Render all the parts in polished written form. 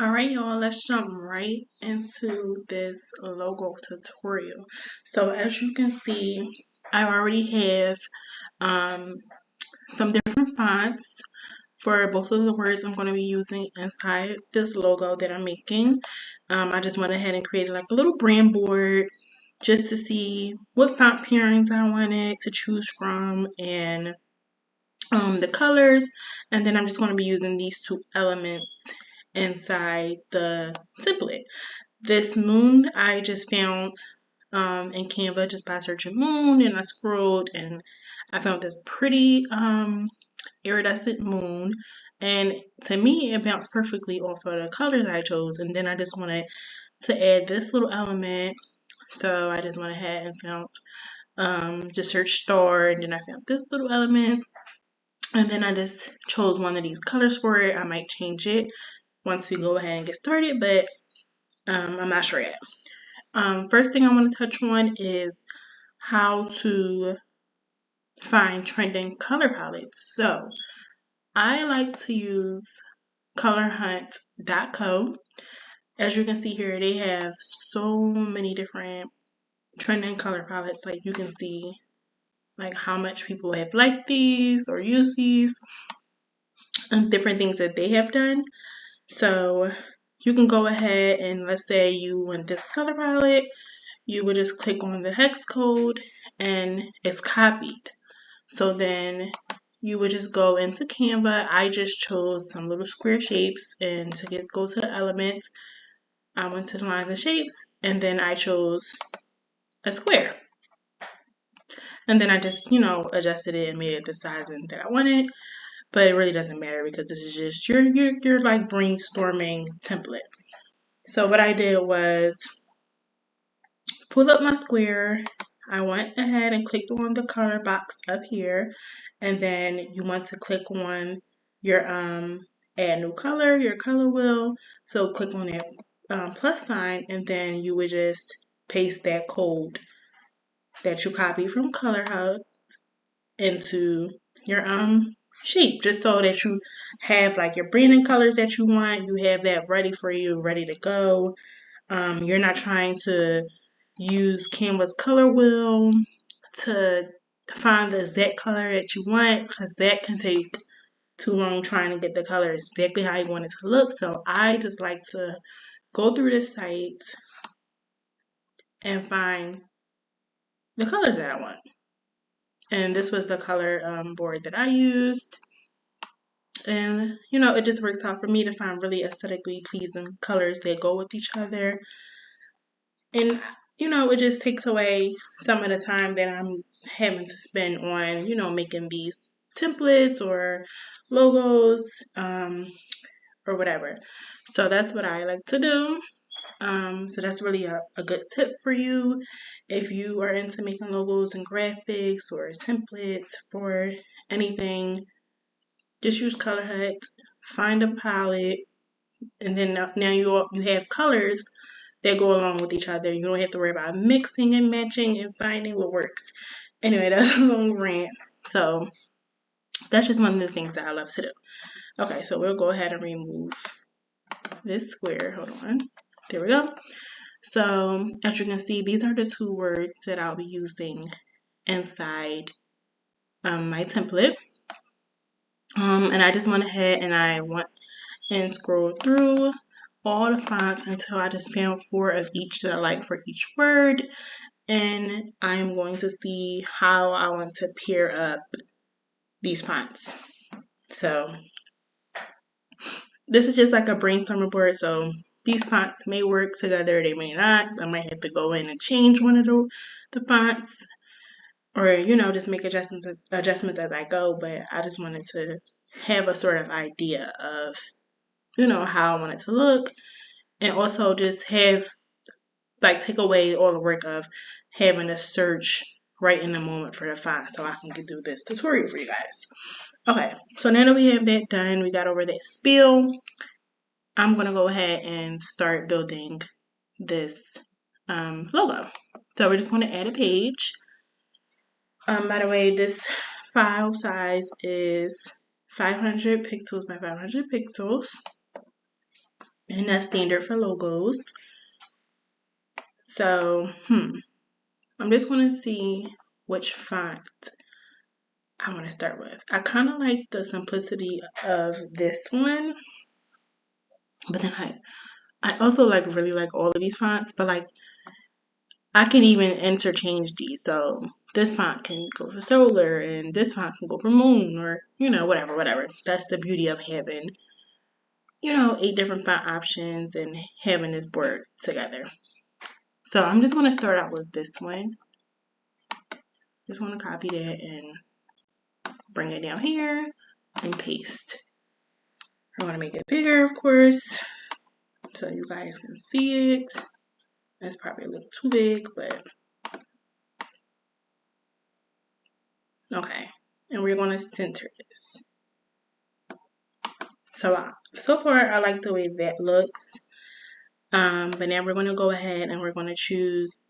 Alright, y'all, let's jump right into this logo tutorial. So as you can see, I already have some different fonts for both of the words I'm going to be using inside this logo that I'm making. I just went ahead and created like a little brand board just to see what font pairings I wanted to choose from and the colors, and then I'm just going to be using these two elements inside the template. This moon I just found in Canva just by searching moon, and I scrolled and I found this pretty iridescent moon, and to me it bounced perfectly off of the colors I chose. And then I just wanted to add this little element, so I just went ahead and found just search star, and then I found this little element. And then I just chose one of these colors for it. I might change it once we go ahead and get started, but I'm not sure yet. First thing I want to touch on is how to find trending color palettes. So I like to use colorhunt.co. As you can see here, they have so many different trending color palettes. Like you can see like how much people have liked these or used these and different things that they have done. So you can go ahead and, let's say you want this color palette, you would just click on the hex code and it's copied. So then you would just go into Canva. I just chose some little square shapes, and to go to the elements, I went to the lines and shapes, and then I chose a square. And then I just, adjusted it and made it the sizing that I wanted. But it really doesn't matter because this is just your like brainstorming template. So what I did was pull up my square. I went ahead and clicked on the color box up here, and then you want to click on your add new color, your color wheel. So click on that plus sign, and then you would just paste that code that you copied from Color Hub into your shape, just so that you have like your branding colors that you want. You have that ready for you, ready to go. You're not trying to use Canva's color wheel to find the exact color that you want, because that can take too long trying to get the color exactly how you want it to look. So I just like to go through this site and find the colors that I want. And this was the color board that I used. And, it just works out for me to find really aesthetically pleasing colors that go with each other. And, it just takes away some of the time that I'm having to spend on, making these templates or logos or whatever. So that's what I like to do. So that's really a good tip for you if you are into making logos and graphics or templates for anything. Just use Color Hut, find a palette, and then now you have colors that go along with each other. You don't have to worry about mixing and matching and finding what works. Anyway, that's a long rant. So that's just one of the things that I love to do. Okay, so we'll go ahead and remove this square. Hold on. There we go. So as you can see, these are the two words that I'll be using inside my template. And I just went ahead and scrolled through all the fonts until I just found 4 of each that I like for each word. And I'm going to see how I want to pair up these fonts. So this is just like a brainstorming board. So these fonts may work together, they may not. I might have to go in and change one of the fonts, or just make adjustments as I go. But I just wanted to have a sort of idea of how I want it to look, and also just have take away all the work of having to search right in the moment for the font, so I can get through this tutorial for you guys. Okay, so now that we have that done, we got over that spiel, I'm gonna go ahead and start building this logo. So we're just going to add a page. By the way, this file size is 500 pixels by 500 pixels. and that's standard for logos. So, I'm just going to see which font I want to start with. I kind of like the simplicity of this one, but then I also really like all of these fonts, but like I can even interchange these. So this font can go for solar and this font can go for moon, or whatever. That's the beauty of having 8 different font options and having this board together. So I'm just going to start out with this one. Just want to copy that and bring it down here and paste. I want to make it bigger, of course, so you guys can see it. That's probably a little too big, but okay. And we're going to center this. So far, I like the way that looks. But now we're going to go ahead and we're going to choose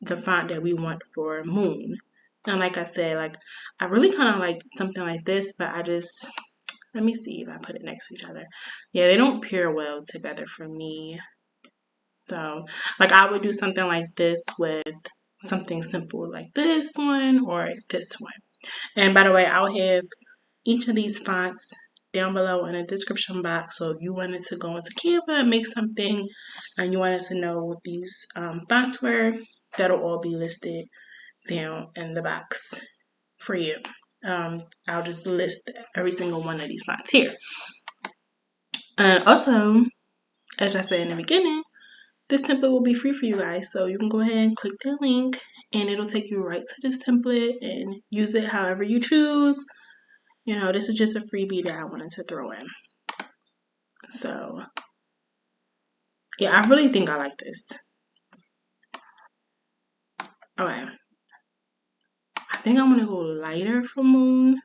the font that we want for moon. And like I said, I really kind of like something like this, but let me see if I put it next to each other. Yeah, they don't pair well together for me. So, I would do something like this with something simple like this one or this one. And by the way, I'll have each of these fonts down below in the description box. So if you wanted to go into Canva and make something and you wanted to know what these fonts were, that'll all be listed down in the box for you. I'll just list every single one of these fonts here. And also, as I said in the beginning, this template will be free for you guys. So you can go ahead and click the link and it'll take you right to this template and use it however you choose. This is just a freebie that I wanted to throw in. So, yeah, I really think I like this. Okay. I think I'm going to go lighter for moon.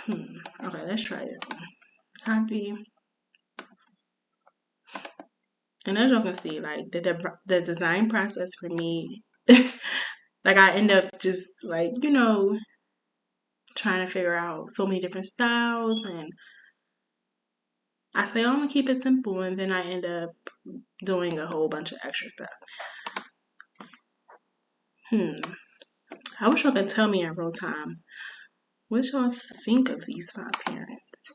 Okay, let's try this one. Copy. And as y'all can see, the design process for me, I end up just trying to figure out so many different styles, and I say, I'm gonna keep it simple, and then I end up doing a whole bunch of extra stuff. I wish y'all could tell me in real time what y'all think of these font parents.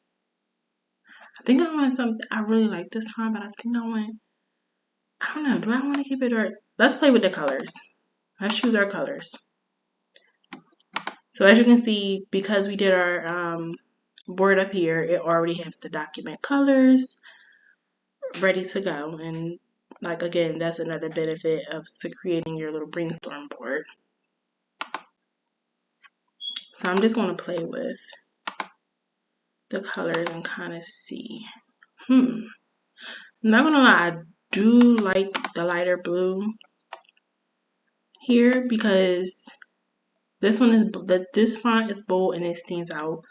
I think I want something. I really like this font, but I think I don't know. Do I want to keep it, or let's play with the colors. Let's choose our colors. So as you can see, because we did our board up here, it already has the document colors ready to go. And again, that's another benefit of creating your little brainstorm board. So I'm just going to play with the colors and kind of see. I'm not going to lie, I do like the lighter blue here because this font is bold and it stands out.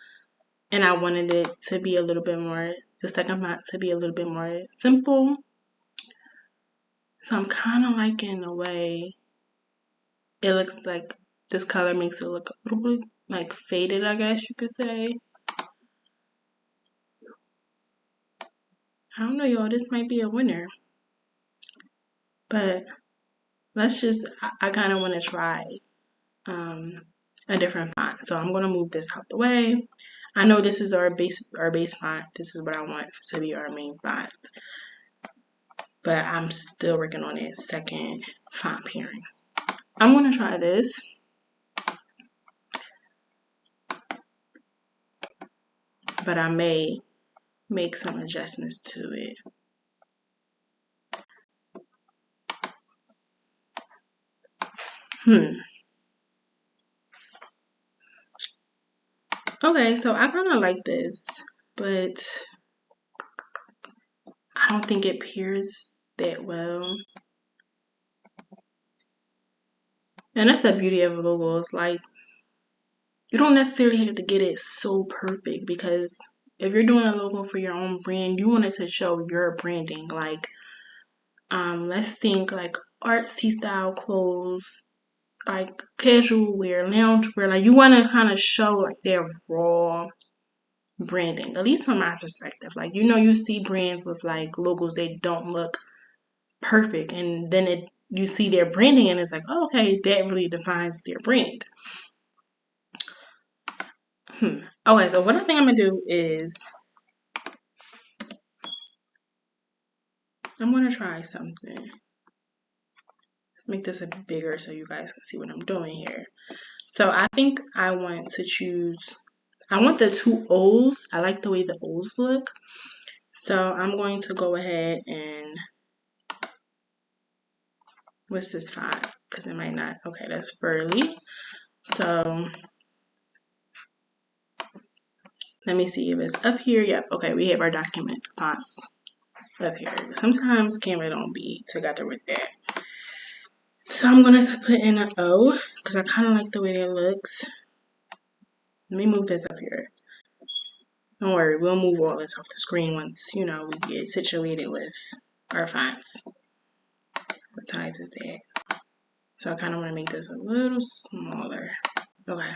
And I wanted it to be a little bit more, the second font to be a little bit more simple. So I'm kind of liking the way it looks like. This color makes it look a little bit faded, I guess you could say. I don't know, y'all, this might be a winner. But I kind of want to try a different font. So I'm going to move this out the way. I know this is our base font. This is what I want to be our main font. But I'm still working on that second font pairing. I'm going to try this. But I may make some adjustments to it. Okay, so I kind of like this, but I don't think it pairs that well. And that's the beauty of logos. You don't necessarily have to get it so perfect, because if you're doing a logo for your own brand, you want it to show your branding. Let's think artsy style clothes, casual wear, lounge wear. You want to kind of show their raw branding, at least from my perspective. Like, you know, you see brands with like logos, they don't look perfect, and then you see their branding and it's like, oh, okay, that really defines their brand. Okay, so what I think I'm gonna do is I'm gonna try something. Let's make this a bit bigger so you guys can see what I'm doing here. So I think I want to choose, I want the two O's. I like the way the O's look. So I'm going to go ahead and, what's this font? Because it might not, okay, that's Ferly. So let me see if it's up here. Yep, okay, we have our document fonts up here. Sometimes Canva don't be together with that. So I'm going to put in an O because I kind of like the way that looks. Let me move this up here. Don't worry, we'll move all this off the screen once, you know, we get situated with our fonts. What size is that? So I kind of want to make this a little smaller. Okay.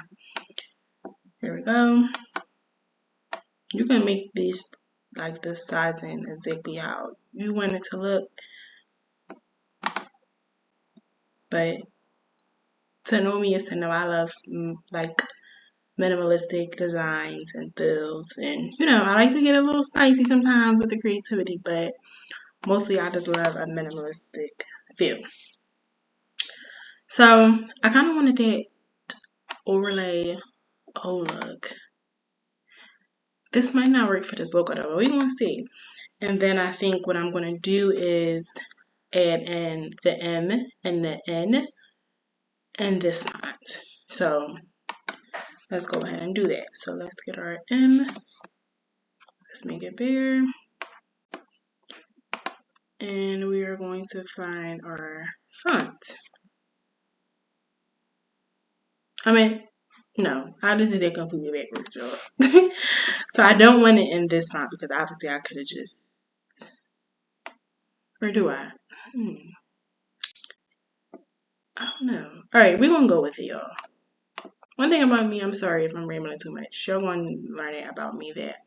Here we go. You can make these like the sides and exactly how you want it to look. But to know me is to know I love like minimalistic designs and fills, and you know, I like to get a little spicy sometimes with the creativity, but mostly I just love a minimalistic feel. So I kind of wanted that overlay. Oh look, this might not work for this logo though, but we're gonna see. And then I think what I'm gonna do is add in the M and the N and this font. So let's go ahead and do that. So let's get our M. Let's make it bigger. And we are going to find our font. I mean, no, I just did it completely backwards, y'all. So I don't want it in this font because obviously I could have just, or do I? I don't know. All right, we're going to go with it, y'all. One thing about me, I'm sorry if I'm rambling too much. Y'all going to learn it about me that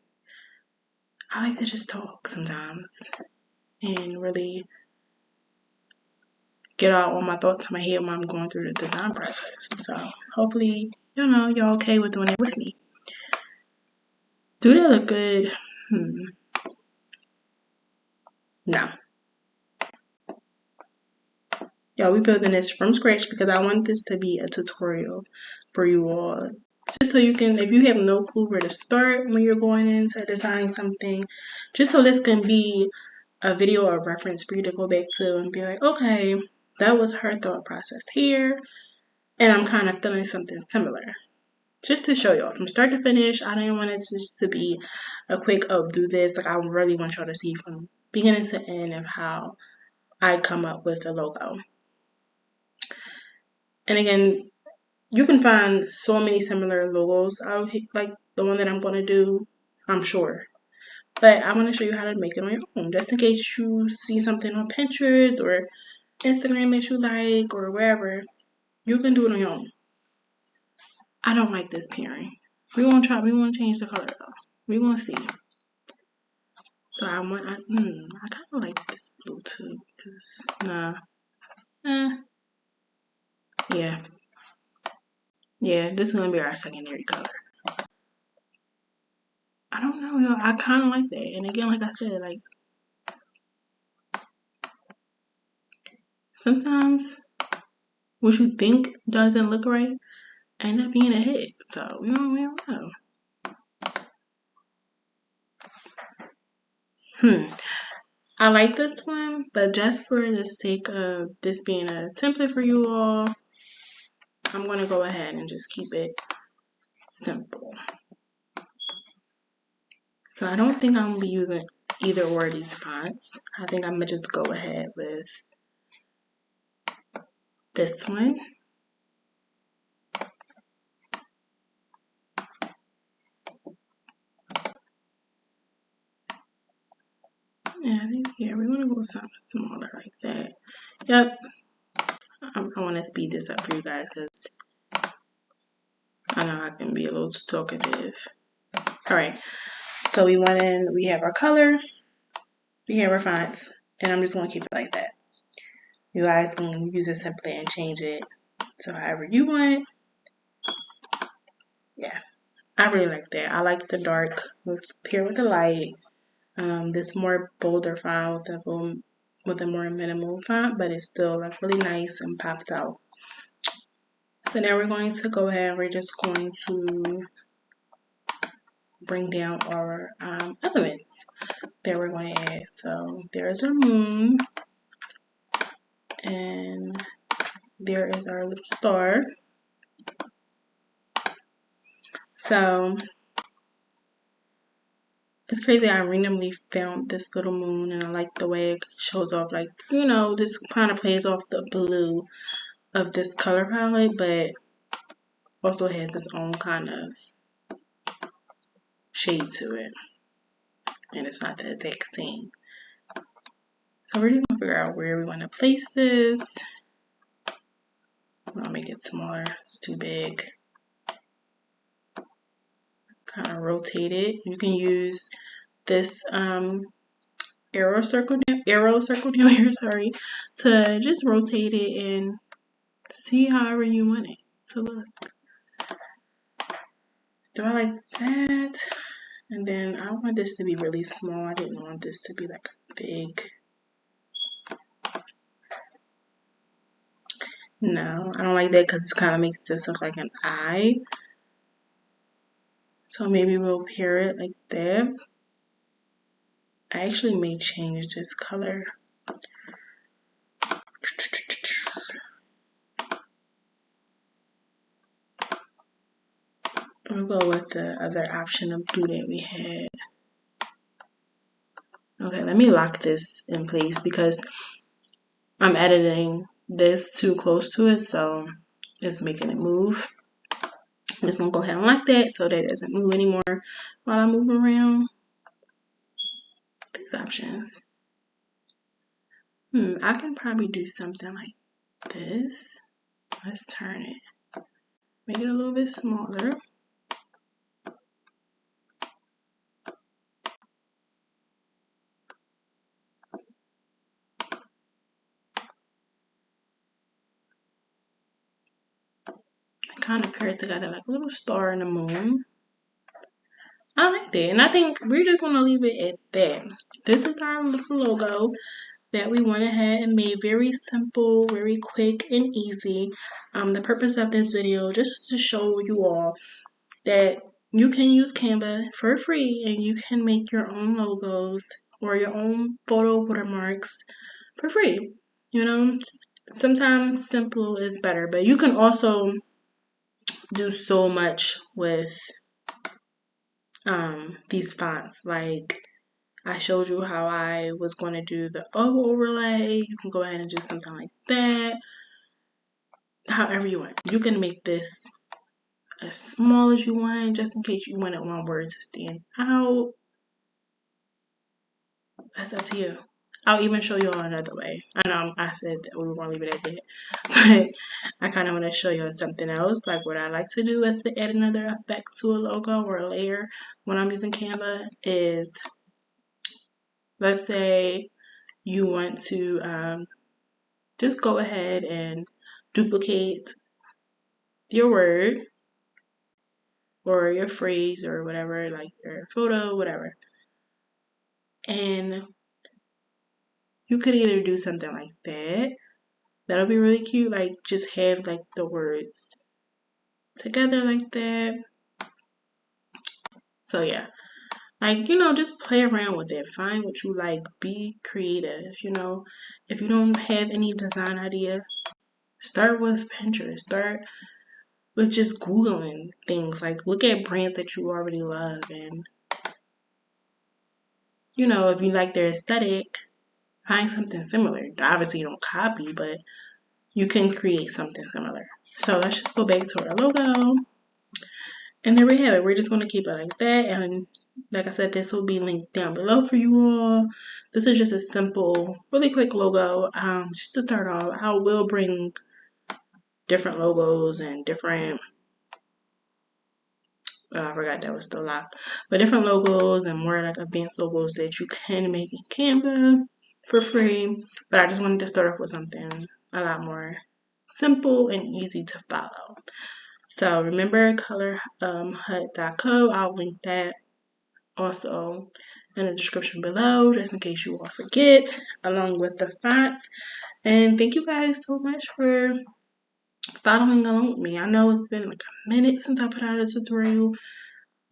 I like to just talk sometimes and really get out all my thoughts in my head when I'm going through the design process. So hopefully, you know, y'all okay with doing it with me. Do they look good? No. Y'all, we building this from scratch because I want this to be a tutorial for you all. Just so you can, if you have no clue where to start when you're going into designing something, just so this can be a video or reference for you to go back to and be like, okay, that was her thought process here, and I'm kind of feeling something similar. Just to show y'all from start to finish. I didn't want it just to be a quick, oh, do this. Like, I really want y'all to see from beginning to end of how I come up with a logo. And again, you can find so many similar logos out here, like the one that I'm going to do, I'm sure. But I want to show you how to make it on your own, just in case you see something on Pinterest or Instagram that you like or wherever. You can do it on your own. I don't like this pairing. We want to change the color though. We want to see. So I kind of like this blue too, because yeah, this is gonna be our secondary color. I don't know, yo. I kind of like that, and again, like I said, like sometimes what you think doesn't look right end up being a hit. So we don't know. I like this one, but just for the sake of this being a template for you all, I'm going to go ahead and just keep it simple. So I don't think I'm going to be using either or of these fonts. I think I'm going to just go ahead with this one. Yeah, I think, yeah, we want to go with something smaller like that. Yep. I want to speed this up for you guys because I know I can be a little too talkative. Alright, so we have our color, we have our fonts, and I'm just going to keep it like that. You guys can use this template and change it so however you want. Yeah, I really like that. I like the dark paired with the light. This more bolder font with a more minimal font, but it's still like really nice and pops out. So now we're going to go ahead and we're just going to bring down our elements that we're going to add. So there's our moon, and there is our little star. So it's crazy, I randomly found this little moon and I like the way it shows off, like, you know, this kind of plays off the blue of this color palette, but also has its own kind of shade to it, and it's not the exact same. So we're just gonna figure out where we want to place this. I'll make it smaller, it's too big. Kind of rotate it. You can use this arrow circle down here, sorry, to just rotate it and see however you want it to look. Do I like that? And then I want this to be really small. I didn't want this to be like big. No, I don't like that because it kind of makes this look like an eye. So maybe we'll pair it like that. I actually may change this color. We'll go with the other option of blue that we had. Okay, let me lock this in place because I'm editing this too close to it, so it's making it move. I'm just gonna go ahead and lock that so that it doesn't move anymore while I move around these options. I can probably do something like this. Let's turn it. Make it a little bit smaller. Kind of pair it together like a little star and a moon. I like that, and I think we're just gonna leave it at that. This is our little logo that we went ahead and made very simple, very quick and easy. The purpose of this video just to show you all that you can use Canva for free and you can make your own logos or your own photo watermarks for free. You know, sometimes simple is better, but you can also do so much with these fonts. Like I showed you how I was going to do the overlay. You can go ahead and do something like that. However you want. You can make this as small as you want, just in case you wanted one word to stand out. That's up to you. I'll even show you another way. I know I said that we were going to leave it at that, but I kind of want to show you something else. Like what I like to do is to add another effect to a logo or a layer when I'm using Canva is, let's say you want to just go ahead and duplicate your word or your phrase or whatever, like your photo, whatever. And you could either do something like that. That'll be really cute. Like just have like the words together like that. So yeah. Like, you know, just play around with it. Find what you like. Be creative, you know. If you don't have any design idea, start with Pinterest. Start with just Googling things. Like look at brands that you already love, and you know, if you like their aesthetic, find something similar. Obviously you don't copy, but you can create something similar. So let's just go back to our logo. And there we have it. We're just going to keep it like that. And like I said, this will be linked down below for you all. This is just a simple, really quick logo. Just to start off, I will bring different logos and different I forgot that was still locked. But different logos and more like advanced logos that you can make in Canva for free. But I just wanted to start off with something a lot more simple and easy to follow. So remember colorhut.co. I'll link that also in the description below, just in case you all forget, along with the fonts. And thank you guys so much for following along with me. I know it's been like a minute since I put out a tutorial.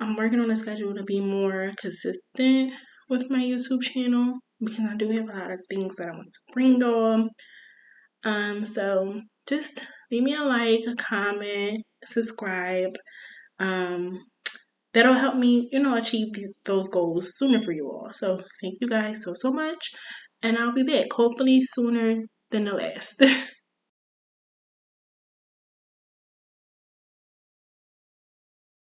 I'm working on a schedule to be more consistent with my YouTube channel because I do have a lot of things that I want to bring on. So just leave me a like, a comment, subscribe. That'll help me, achieve those goals sooner for you all. So thank you guys so much, and I'll be back hopefully sooner than the last.